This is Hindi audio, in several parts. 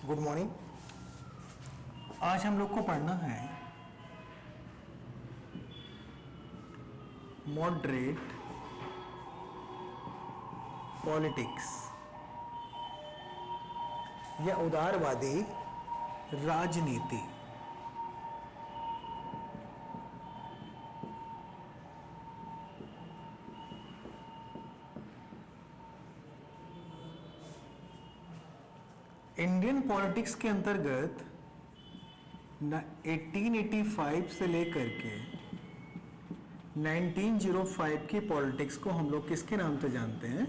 Good morning. आज हम लोग को पढ़ना है मॉडरेट पॉलिटिक्स या उदारवादी राजनीति। इंडियन पॉलिटिक्स के अंतर्गत 1885 से लेकर के 1905 की पॉलिटिक्स को हम लोग किसके नाम से जानते हैं?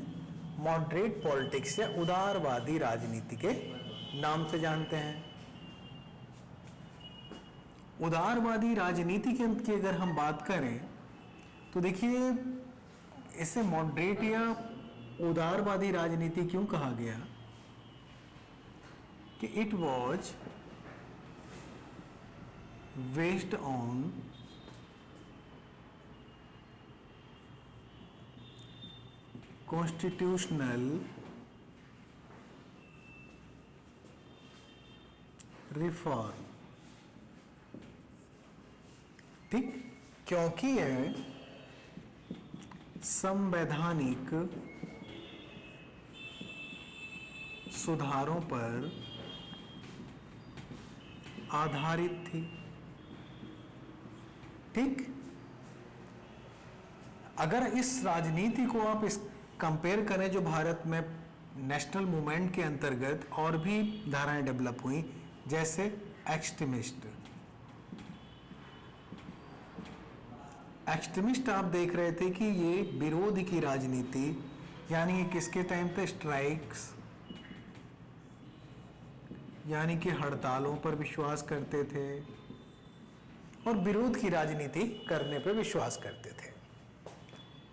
मॉडरेट पॉलिटिक्स या उदारवादी राजनीति के नाम से जानते हैं। उदारवादी राजनीति की अगर हम बात करें तो देखिए, इसे मॉडरेट या उदारवादी राजनीति क्यों कहा गया कि it was based on constitutional reform. ठीक, क्योंकि यह संवैधानिक सुधारों पर आधारित थी। ठीक, अगर इस राजनीति को आप इस कंपेयर करें जो भारत में नेशनल मूवमेंट के अंतर्गत और भी धाराएं डेवलप हुई, जैसे एक्सट्रीमिस्ट आप देख रहे थे कि ये विरोध की राजनीति, यानी ये किसके टाइम पे स्ट्राइक्स यानी कि हड़तालों पर विश्वास करते थे और विरोध की राजनीति करने पर विश्वास करते थे।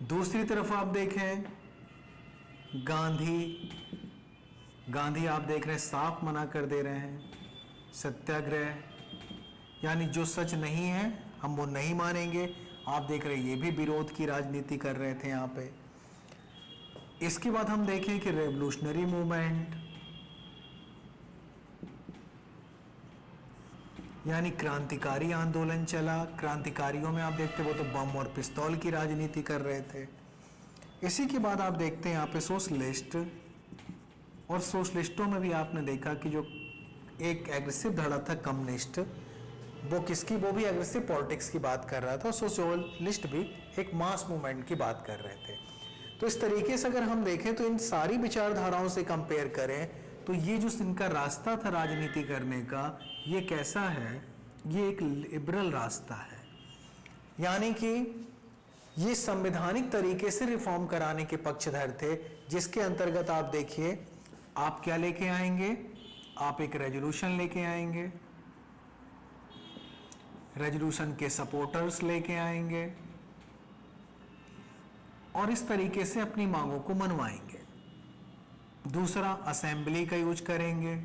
दूसरी तरफ आप देखें गांधी आप देख रहे हैं साफ मना कर दे रहे हैं। सत्याग्रह यानी जो सच नहीं है हम वो नहीं मानेंगे, आप देख रहे हैं ये भी विरोध की राजनीति कर रहे थे यहाँ पे। इसके बाद हम देखें कि रेवोल्यूशनरी मूवमेंट यानी क्रांतिकारी आंदोलन चला। क्रांतिकारियों में आप देखते वो तो बम और पिस्तौल की राजनीति कर रहे थे। इसी के बाद आप देखते हैं यहाँ पे सोशलिस्ट, और सोशलिस्टों में भी आपने देखा कि जो एक एग्रेसिव धड़ा था कम्युनिस्ट, वो भी एग्रेसिव पॉलिटिक्स की बात कर रहा था, और सोशलिस्ट भी एक मास मूवमेंट की बात कर रहे थे। तो इस तरीके से अगर हम देखें तो इन सारी विचारधाराओं से कंपेयर करें तो ये जो इनका रास्ता था राजनीति करने का, ये कैसा है? ये एक लिबरल रास्ता है, यानी कि ये संवैधानिक तरीके से रिफॉर्म कराने के पक्षधर थे, जिसके अंतर्गत आप देखिए आप क्या लेके आएंगे? आप एक रेजोल्यूशन लेके आएंगे, रेजोल्यूशन के सपोर्टर्स लेके आएंगे और इस तरीके से अपनी मांगों को मनवाएंगे। दूसरा, असेंबली का यूज करेंगे,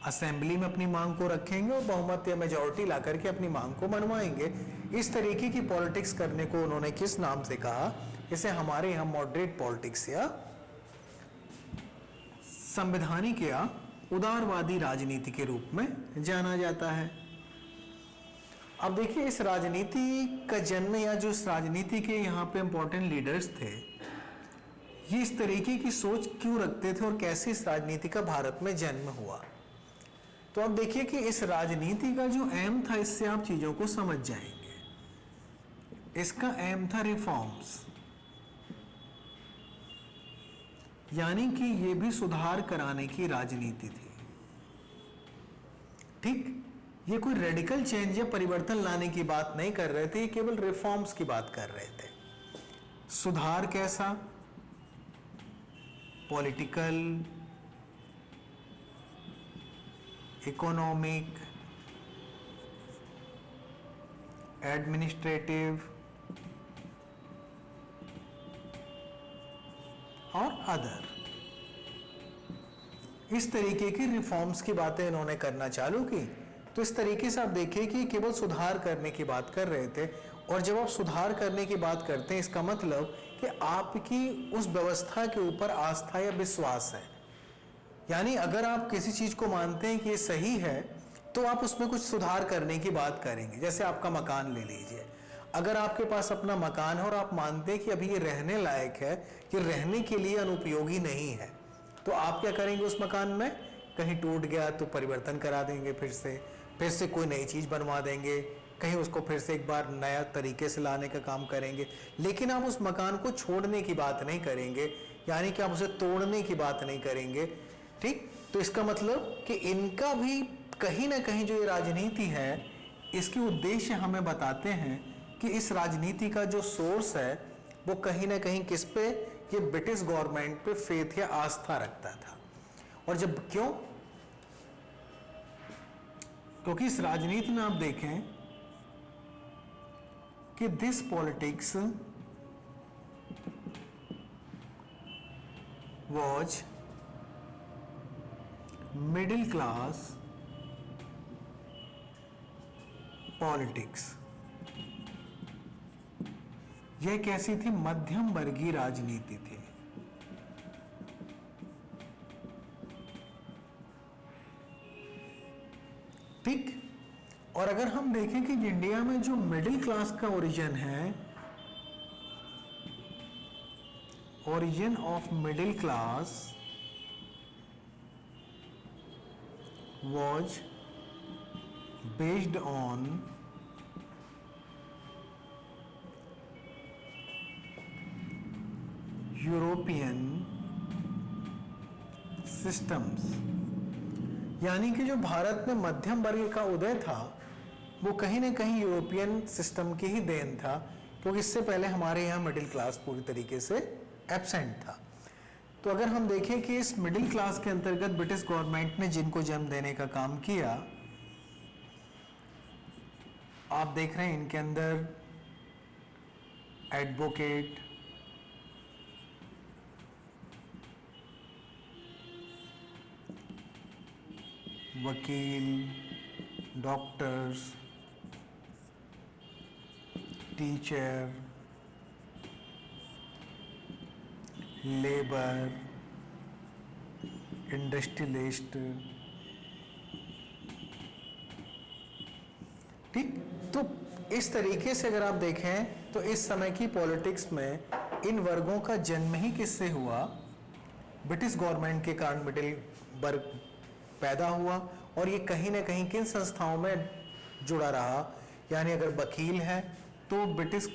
असेंबली में अपनी मांग को रखेंगे और बहुमत या मेजॉरिटी ला करके अपनी मांग को मनवाएंगे। इस तरीके की पॉलिटिक्स करने को उन्होंने किस नाम से कहा? इसे हमारे यहाँ मॉडरेट पॉलिटिक्स या संवैधानिक या उदारवादी राजनीति के रूप में जाना जाता है। अब देखिए, इस राजनीति का जन्म या जो इस राजनीति के यहाँ पे इंपॉर्टेंट लीडर्स थे, ये इस तरीके की सोच क्यों रखते थे और कैसे इस राजनीति का भारत में जन्म हुआ? तो अब देखिए कि इस राजनीति का जो एम था, इससे आप चीजों को समझ जाएंगे। इसका एम था रिफॉर्म्स, यानी कि ये भी सुधार कराने की राजनीति थी। ठीक, ये कोई रेडिकल चेंज या परिवर्तन लाने की बात नहीं कर रहे थे, ये केवल रिफॉर्म्स की बात कर रहे थे। सुधार कैसा? पॉलिटिकल, इकोनॉमिक, एडमिनिस्ट्रेटिव और अदर, इस तरीके की रिफॉर्म्स की बातें इन्होंने करना चालू की। तो इस तरीके से आप देखिए कि केवल सुधार करने की बात कर रहे थे, और जब आप सुधार करने की बात करते हैं इसका मतलब कि आपकी उस व्यवस्था के ऊपर आस्था या विश्वास है, यानी अगर आप किसी चीज को मानते हैं कि ये सही है तो आप उसमें कुछ सुधार करने की बात करेंगे। जैसे आपका मकान ले लीजिए, अगर आपके पास अपना मकान है और आप मानते हैं कि अभी ये रहने लायक है, ये रहने के लिए अनुपयोगी नहीं है, तो आप क्या करेंगे उस मकान में? कहीं टूट गया तो परिवर्तन करा देंगे, फिर से कोई नई चीज बनवा देंगे, कहीं उसको फिर से एक बार नया तरीके से लाने का काम करेंगे। लेकिन आप उस मकान को छोड़ने की बात नहीं करेंगे, यानी कि आप उसे तोड़ने की बात नहीं करेंगे। ठीक, तो इसका मतलब कि इनका भी कहीं ना कहीं जो ये राजनीति है, इसके उद्देश्य हमें बताते हैं कि इस राजनीति का जो सोर्स है वो कहीं ना कहीं किस पे? ये ब्रिटिश गवर्नमेंट पे फेथ या आस्था रखता था। और जब क्यों? क्योंकि इस राजनीति में आप देखें कि this politics was middle class politics. यह कैसी थी? मध्यम वर्गीय राजनीति थी। ठीक, और अगर हम देखें कि इंडिया में जो मिडिल क्लास का ओरिजिन है, origin of middle class was based on European systems. यानी कि जो भारत में मध्यम वर्ग का उदय था वो कहीं ना कहीं यूरोपियन सिस्टम की ही देन था, क्योंकि इससे पहले हमारे यहाँ मिडिल क्लास पूरी तरीके से एब्सेंट था। तो अगर हम देखें कि इस मिडिल क्लास के अंतर्गत ब्रिटिश गवर्नमेंट ने जिनको जन्म देने का काम किया, आप देख रहे हैं इनके अंदर एडवोकेट, वकील, डॉक्टर्स, टीचर, लेबर, इंडस्ट्रियलिस्ट। ठीक, तो इस तरीके से अगर आप देखें तो इस समय की पॉलिटिक्स में इन वर्गों का जन्म ही किससे हुआ? ब्रिटिश गवर्नमेंट के कारण मिडिल वर्ग पैदा हुआ। और ये कहीं ना कहीं किन संस्थाओं में जुड़ा रहा? यानी अगर वकील है तो ब्रिटिश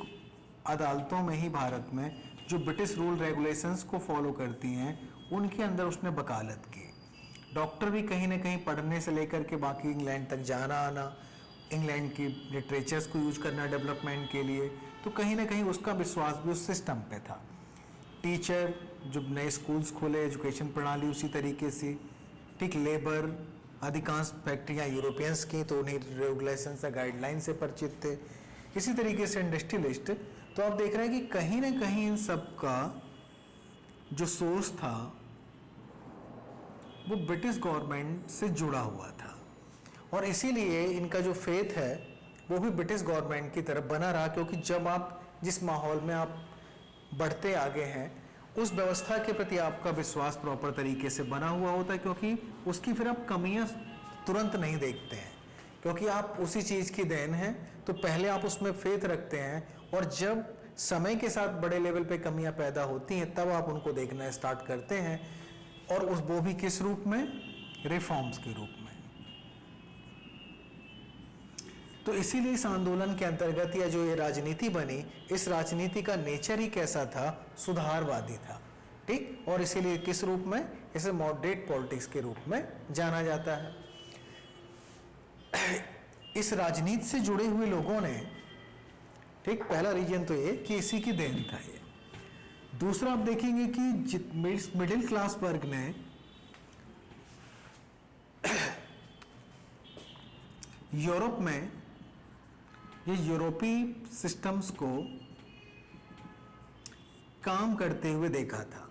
अदालतों में ही, भारत में जो ब्रिटिश रूल रेगुलेशंस को फॉलो करती हैं उनके अंदर उसने वकालत की। डॉक्टर भी कहीं ना कहीं पढ़ने से लेकर के बाकी इंग्लैंड तक जाना आना, इंग्लैंड की लिटरेचर्स को यूज करना डेवलपमेंट के लिए, तो कहीं ना कहीं उसका विश्वास भी उस सिस्टम पे था। टीचर, जो नए स्कूल्स खोले, एजुकेशन प्रणाली उसी तरीके से। ठीक, लेबर, अधिकांश फैक्ट्रियाँ यूरोपियंस की, तो उन्हीं रेगुलेशन या गाइडलाइन से परिचित थे। इसी तरीके से इंडस्ट्रियलिस्ट। तो आप देख रहे हैं कि कहीं ना कहीं इन सब का जो सोर्स था वो ब्रिटिश गवर्नमेंट से जुड़ा हुआ था, और इसीलिए इनका जो फेथ है वो भी ब्रिटिश गवर्नमेंट की तरफ बना रहा। क्योंकि जब आप जिस माहौल में आप बढ़ते आगे हैं उस व्यवस्था के प्रति आपका विश्वास प्रॉपर तरीके से बना हुआ होता है, क्योंकि उसकी फिर आप कमियां तुरंत नहीं देखते हैं, क्योंकि आप उसी चीज़ की देन है। तो पहले आप उसमें फेथ रखते हैं, और जब समय के साथ बड़े लेवल पे कमियां पैदा होती हैं तब आप उनको देखना स्टार्ट करते हैं, और वो भी किस रूप में? रिफॉर्म्स के रूप में। तो इसीलिए इस आंदोलन के अंतर्गत या जो ये राजनीति बनी, इस राजनीति का नेचर ही कैसा था? सुधारवादी था। ठीक, और इसीलिए किस रूप में? इसे मॉडरेट पॉलिटिक्स के रूप में जाना जाता है। इस राजनीति से जुड़े हुए लोगों ने, ठीक, पहला रीजन तो ये कि इसी की देन था ये। दूसरा आप देखेंगे कि मिडिल क्लास वर्ग ने यूरोप में ये यूरोपीय सिस्टम्स को काम करते हुए देखा था।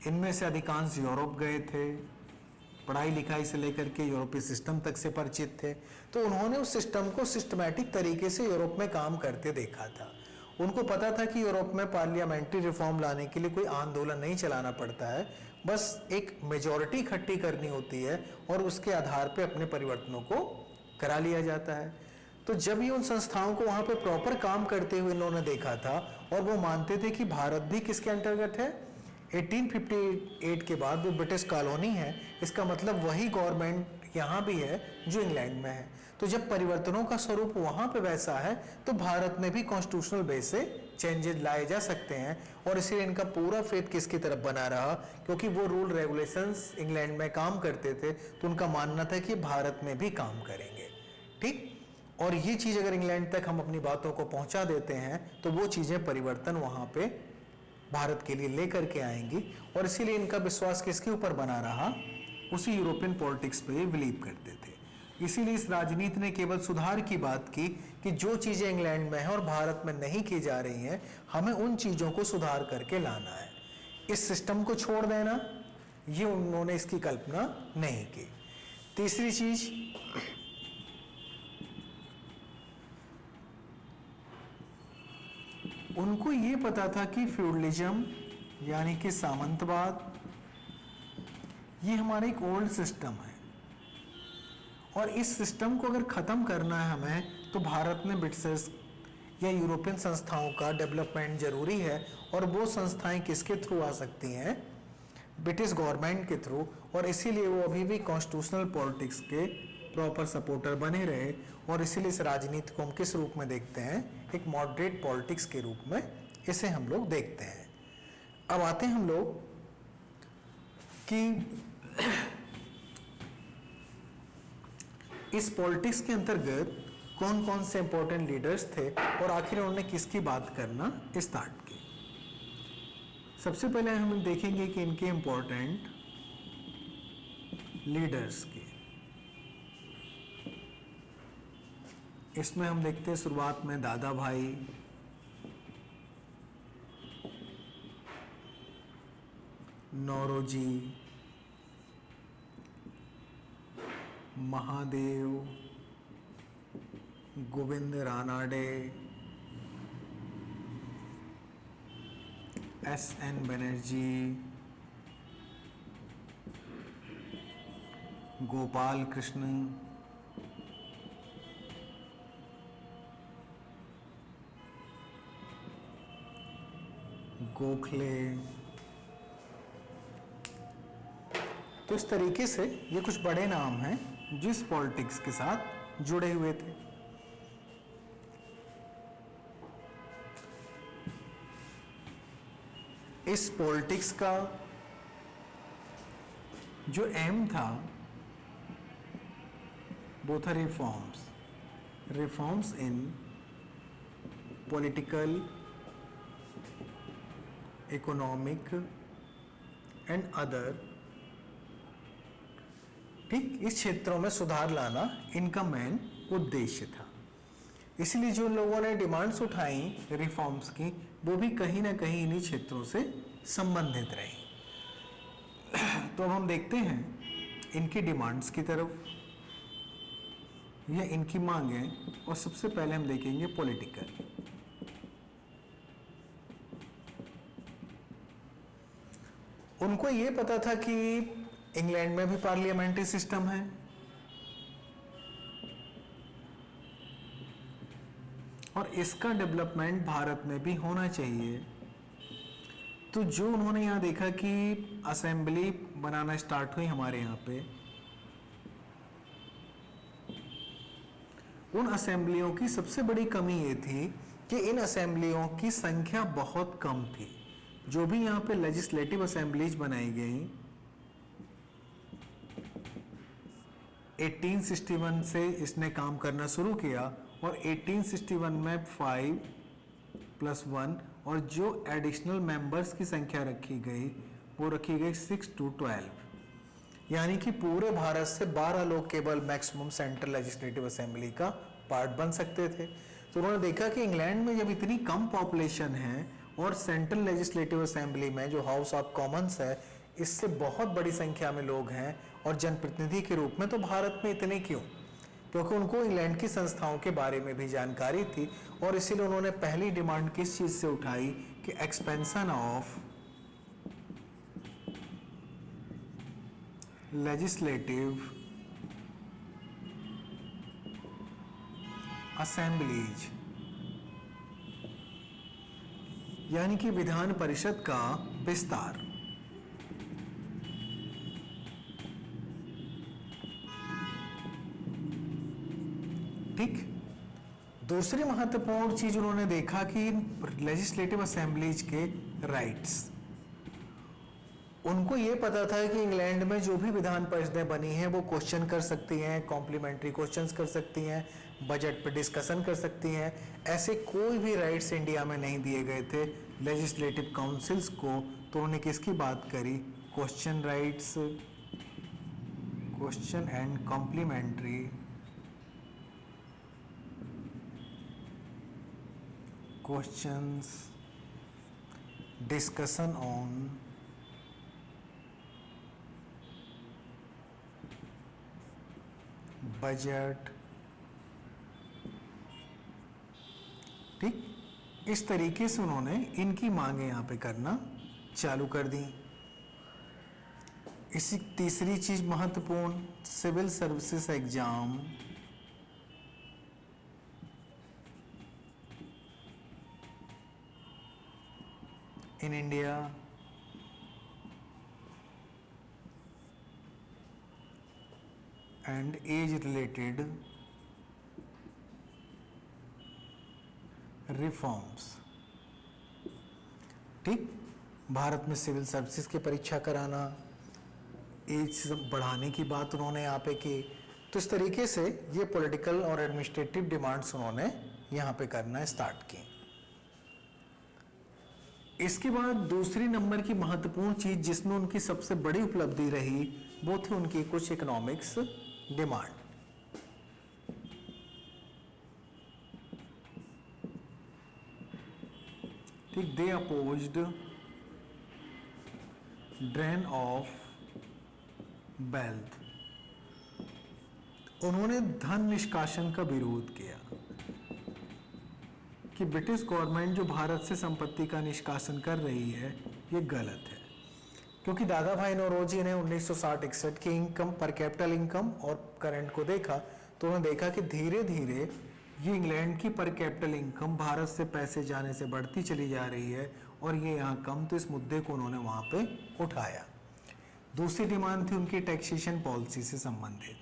इनमें से अधिकांश यूरोप गए थे, पढ़ाई लिखाई से लेकर के यूरोपीय सिस्टम तक से परिचित थे, तो उन्होंने उस सिस्टम को सिस्टमैटिक तरीके से यूरोप में काम करते देखा था। उनको पता था कि यूरोप में पार्लियामेंट्री रिफॉर्म लाने के लिए कोई आंदोलन नहीं चलाना पड़ता है, बस एक मेजॉरिटी इकट्ठी करनी होती है और उसके आधार पे अपने परिवर्तनों को करा लिया जाता है। तो जब ये उन संस्थाओं को वहाँ पे प्रॉपर काम करते हुए इन्होंने देखा था और वो मानते थे कि भारत भी किसके अंतर्गत है, 1858 के बाद वो ब्रिटिश कॉलोनी है, इसका मतलब वही गवर्नमेंट यहाँ भी है जो इंग्लैंड में है। तो जब परिवर्तनों का स्वरूप वहाँ पे वैसा है तो भारत में भी कॉन्स्टिट्यूशनल बेस से चेंजेस लाए जा सकते हैं, और इसीलिए इनका पूरा फेथ किसकी तरफ बना रहा, क्योंकि वो रूल रेगुलेशंस इंग्लैंड में काम करते थे तो उनका मानना था कि भारत में भी काम करेंगे। ठीक, और ये चीज़ अगर इंग्लैंड तक हम अपनी बातों को पहुंचा देते हैं तो वो चीज़ें परिवर्तन वहाँ पे भारत के लिए लेकर के आएंगी, और इसीलिए इनका विश्वास किसके ऊपर बना रहा, उसी यूरोपियन पॉलिटिक्स पे बिलीव करते थे। इसीलिए इस राजनीति ने केवल सुधार की बात की कि जो चीज़ें इंग्लैंड में हैं और भारत में नहीं की जा रही हैं, हमें उन चीज़ों को सुधार करके लाना है, इस सिस्टम को छोड़ देना, ये उन्होंने इसकी कल्पना नहीं की। तीसरी चीज, उनको ये पता था कि फ्यूडलिज्म यानी कि सामंतवाद ये हमारा एक ओल्ड सिस्टम है, और इस सिस्टम को अगर ख़त्म करना है हमें तो भारत में ब्रिटिश या यूरोपियन संस्थाओं का डेवलपमेंट जरूरी है, और वो संस्थाएं किसके थ्रू आ सकती हैं, ब्रिटिश गवर्नमेंट के थ्रू, और इसीलिए वो अभी भी कॉन्स्टिट्यूशनल पॉलिटिक्स के प्रॉपर सपोर्टर बने रहे, और इसीलिए इस राजनीति को हम किस रूप में देखते हैं, एक मॉडरेट पॉलिटिक्स के रूप में इसे हम लोग देखते हैं। अब आते हैं हम लोग कि इस पॉलिटिक्स के अंतर्गत कौन कौन से इंपॉर्टेंट लीडर्स थे और आखिर उन्होंने किसकी बात करना स्टार्ट की। सबसे पहले हम देखेंगे कि इनके इंपॉर्टेंट लीडर्स के, इसमें हम देखते हैं शुरुआत में दादा भाई, नौरोजी, महादेव, गोविंद रानाडे, एस.एन. बनर्जी, गोपाल कृष्ण, गोखले। तो इस तरीके से ये कुछ बड़े नाम हैं जिस पॉलिटिक्स के साथ जुड़े हुए थे। इस पॉलिटिक्स का जो एम था वो था reforms in political, economic and other. ठीक, इस क्षेत्रों में सुधार लाना इनका मेन उद्देश्य था। इसलिए जो लोगों ने डिमांड्स उठाई रिफॉर्म्स की, वो भी कहीं ना कहीं इन्हीं क्षेत्रों से संबंधित रही। तो अब हम देखते हैं इनकी डिमांड्स की तरफ या इनकी मांगें, और सबसे पहले हम देखेंगे पॉलिटिकल। उनको ये पता था कि इंग्लैंड में भी पार्लियामेंट्री सिस्टम है, और इसका डेवलपमेंट भारत में भी होना चाहिए। तो जो उन्होंने यहाँ देखा कि असेंबली बनाना स्टार्ट हुई हमारे यहाँ पे, उन असेंबलियों की सबसे बड़ी कमी ये थी कि इन असेंबलियों की संख्या बहुत कम थी। जो भी यहाँ पे लेजिस्लेटिव असेंबलीज बनाई गई 1861 से इसने काम करना शुरू किया, और 1861 में 5+1 और जो एडिशनल मेंबर्स की संख्या रखी गई वो रखी गई 6 to 12, यानी कि पूरे भारत से 12 लोग केवल मैक्सिमम सेंट्रल लेजिस्लेटिव असेंबली का पार्ट बन सकते थे। तो उन्होंने देखा कि इंग्लैंड में जब इतनी कम पॉपुलेशन है और सेंट्रल लेजिस्लेटिव असेंबली में जो हाउस ऑफ कॉमन्स है इससे बहुत बड़ी संख्या में लोग हैं और जनप्रतिनिधि के रूप में, तो भारत में इतने क्यों, क्योंकि उनको इंग्लैंड की संस्थाओं के बारे में भी जानकारी थी, और इसीलिए उन्होंने पहली डिमांड किस चीज़ से उठाई कि एक्सपेंशन ऑफ लेजिस्लेटिव असेंबलीज, यानी कि विधान परिषद का विस्तार। ठीक। दूसरी महत्वपूर्ण चीज उन्होंने देखा कि लेजिस्लेटिव असेंबलीज के राइट्स, उनको ये पता था कि इंग्लैंड में जो भी विधान परिषदें बनी हैं वो क्वेश्चन कर सकती हैं, कॉम्प्लीमेंट्री क्वेश्चंस कर सकती हैं, बजट पे डिस्कशन कर सकती हैं। ऐसे कोई भी राइट्स इंडिया में नहीं दिए गए थे लेजिस्लेटिव काउंसिल्स को। तो उन्होंने किसकी बात करी? Question rights, question and complementary questions, discussion on budget. ठीक, इस तरीके से उन्होंने इनकी मांगे यहां पे करना चालू कर दी। इसी तीसरी चीज महत्वपूर्ण, civil services exam in India and age related reforms. ठीक, भारत में सिविल सर्विसेज की परीक्षा कराना, एज बढ़ाने की बात उन्होंने यहाँ पे की। तो इस तरीके से ये पॉलिटिकल और एडमिनिस्ट्रेटिव डिमांड्स उन्होंने यहाँ पे करना स्टार्ट की। इसके बाद दूसरी नंबर की महत्वपूर्ण चीज जिसमें उनकी सबसे बड़ी उपलब्धि रही वो थी उनकी कुछ इकोनॉमिक्स डिमांड। ठीक, दे अपोज्ड ड्रेन ऑफ वेल्थ, उन्होंने धन निष्कासन का विरोध किया कि ब्रिटिश गवर्नमेंट जो भारत से संपत्ति का निष्कासन कर रही है ये गलत है। क्योंकि दादा भाई नौरोजी ने 1960-61 की इनकम, पर कैपिटल इनकम और करंट को देखा तो उन्होंने देखा कि धीरे धीरे ये इंग्लैंड की पर कैपिटल इनकम भारत से पैसे जाने से बढ़ती चली जा रही है और ये यहाँ कम। तो इस मुद्दे को उन्होंने वहाँ पे उठाया। दूसरी डिमांड थी उनकी टैक्सेशन पॉलिसी से संबंधित।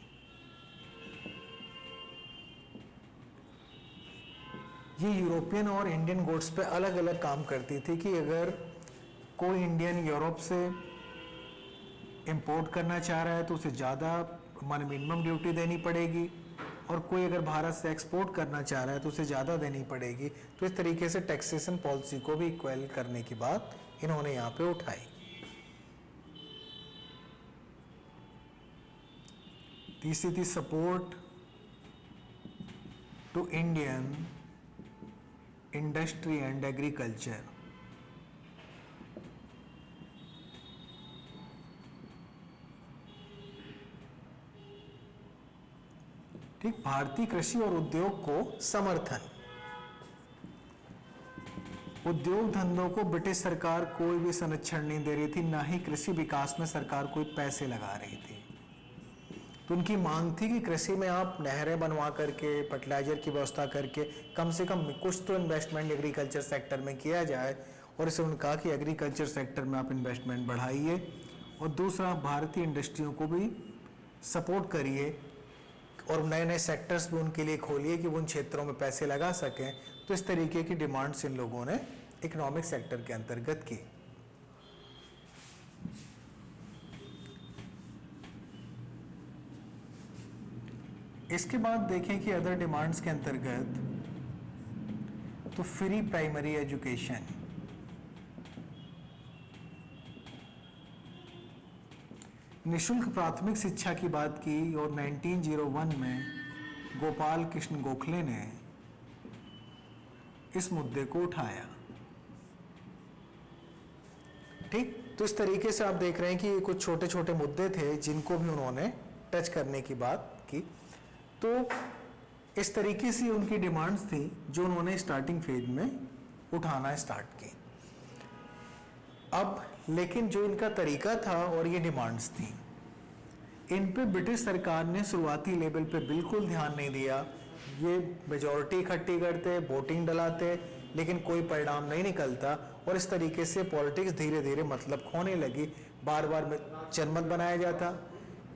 ये यूरोपियन और इंडियन गुड्स पे अलग अलग काम करती थी कि अगर कोई इंडियन यूरोप से इंपोर्ट करना चाह रहा है तो उसे ज़्यादा मिनिमम ड्यूटी देनी पड़ेगी, और कोई अगर भारत से एक्सपोर्ट करना चाह रहा है तो उसे ज़्यादा देनी पड़ेगी। तो इस तरीके से टैक्सेशन पॉलिसी को भी इक्वल करने की बात इन्होंने यहाँ पे उठाई। तीसरी थी support to Indian industry and agriculture. ठीक, भारतीय कृषि और उद्योग को समर्थन। उद्योग धंधों को ब्रिटिश सरकार कोई भी संरक्षण नहीं दे रही थी, ना ही कृषि विकास में सरकार कोई पैसे लगा रही थी। तो उनकी मांग थी कि कृषि में आप नहरें बनवा करके, फर्टिलाइजर की व्यवस्था करके कम से कम कुछ तो इन्वेस्टमेंट एग्रीकल्चर सेक्टर में किया जाए। और इसे उन्होंने कहा कि एग्रीकल्चर सेक्टर में आप इन्वेस्टमेंट बढ़ाइए, और दूसरा भारतीय इंडस्ट्रियों को भी सपोर्ट करिए और नए नए सेक्टर्स भी उनके लिए खोलिए कि वो उन क्षेत्रों में पैसे लगा सकें। तो इस तरीके की डिमांड्स इन लोगों ने इकोनॉमिक सेक्टर के अंतर्गत की। इसके बाद देखें कि अदर डिमांड्स के अंतर्गत तो फ्री प्राइमरी एजुकेशन, निशुल्क प्राथमिक शिक्षा की बात की, और 1901 में गोपाल कृष्ण गोखले ने इस मुद्दे को उठाया। ठीक, तो इस तरीके से आप देख रहे हैं कि कुछ छोटे छोटे मुद्दे थे जिनको भी उन्होंने टच करने की बात की। तो इस तरीके से उनकी डिमांड्स थी जो उन्होंने स्टार्टिंग फेज में उठाना स्टार्ट की। अब लेकिन जो इनका तरीका था और ये डिमांड्स थी, इन पे ब्रिटिश सरकार ने शुरुआती लेवल पे बिल्कुल ध्यान नहीं दिया। ये मेजॉरिटी इकट्ठी करते, वोटिंग डलाते, लेकिन कोई परिणाम नहीं निकलता और इस तरीके से पॉलिटिक्स धीरे धीरे मतलब खोने लगी। बार बार जनमत बनाया जाता।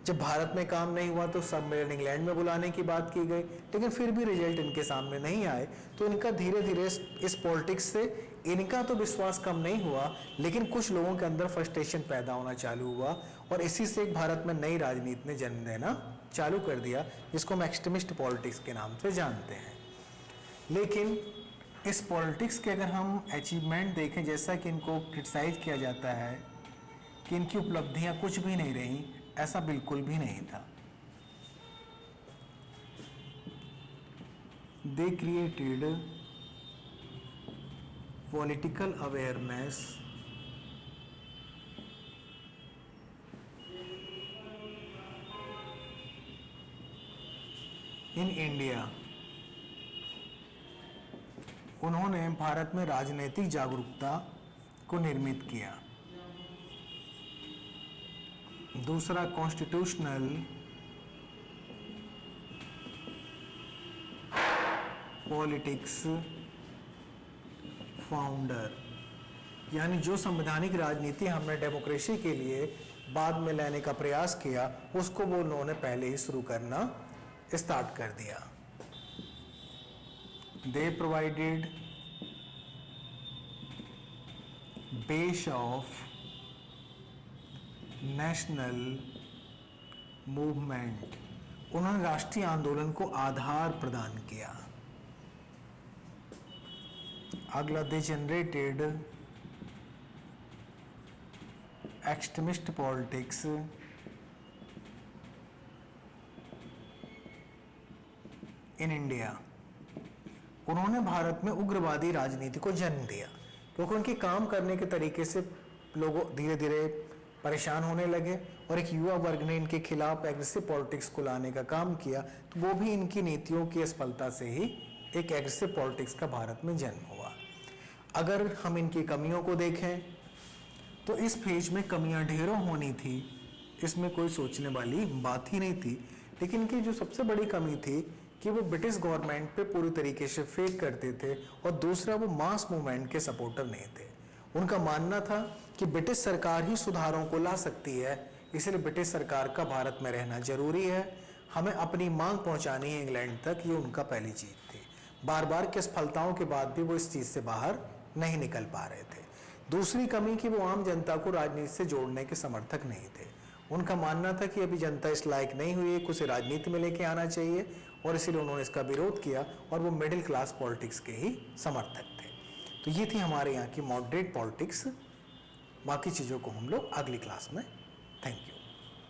जब भारत में काम नहीं हुआ तो सम्मेलन इंग्लैंड में बुलाने की बात की गई, लेकिन फिर भी रिजल्ट इनके सामने नहीं आए। तो इनका धीरे धीरे इस पॉलिटिक्स से इनका तो विश्वास कम नहीं हुआ, लेकिन कुछ लोगों के अंदर फ्रस्ट्रेशन पैदा होना चालू हुआ और इसी से एक भारत में नई राजनीति ने जन्म देना चालू कर दिया, जिसको हम एक्सट्रीमिस्ट पॉलिटिक्स के नाम से जानते हैं। लेकिन इस पॉलिटिक्स के अगर हम अचीवमेंट देखें, जैसा कि इनको क्रिटिसाइज किया जाता है कि इनकी उपलब्धियां कुछ भी नहीं रही, ऐसा बिल्कुल भी नहीं था। They created political awareness in India. उन्होंने भारत में राजनीतिक जागरूकता को निर्मित किया। दूसरा, कॉन्स्टिट्यूशनल पॉलिटिक्स फाउंडर, यानी जो संवैधानिक राजनीति हमने डेमोक्रेसी के लिए बाद में लाने का प्रयास किया, उसको वो उन्होंने पहले ही शुरू करना स्टार्ट कर दिया। They provided base of national movement. उन्होंने राष्ट्रीय आंदोलन को आधार प्रदान किया। अगला, they generated extremist politics in India. उन्होंने भारत में उग्रवादी राजनीति को जन्म दिया, क्योंकि उनके काम करने के तरीके से लोग धीरे धीरे परेशान होने लगे और एक युवा वर्ग ने इनके खिलाफ एग्रेसिव पॉलिटिक्स को लाने का काम किया। तो वो भी इनकी नीतियों की असफलता से ही एक एग्रेसिव पॉलिटिक्स का भारत में जन्म हुआ। अगर हम इनकी कमियों को देखें तो इस फेज में कमियां ढेरों होनी थी, इसमें कोई सोचने वाली बात ही नहीं थी। लेकिन इनकी जो सबसे बड़ी कमी थी कि वो ब्रिटिश गवर्नमेंट पे पूरी तरीके से फेक करते थे, और दूसरा, वो मास मूवमेंट के सपोर्टर नहीं थे। उनका मानना था कि ब्रिटिश सरकार ही सुधारों को ला सकती है, इसलिए ब्रिटिश सरकार का भारत में रहना जरूरी है, हमें अपनी मांग पहुंचानी है इंग्लैंड तक। ये उनका पहली जीत थी। बार बार की असफलताओं के बाद भी वो इस चीज़ से बाहर नहीं निकल पा रहे थे। दूसरी कमी कि वो आम जनता को राजनीति से जोड़ने के समर्थक नहीं थे। उनका मानना था कि अभी जनता इस लायक नहीं हुई है, कुछ राजनीति में लेके आना चाहिए, और इसीलिए उन्होंने इसका विरोध किया, और वो मिडिल क्लास पॉलिटिक्स के ही समर्थक थे। तो ये थी हमारे यहाँ की मॉडरेट पॉलिटिक्स। बाकी चीज़ों को हम लोग अगली क्लास में। Thank you.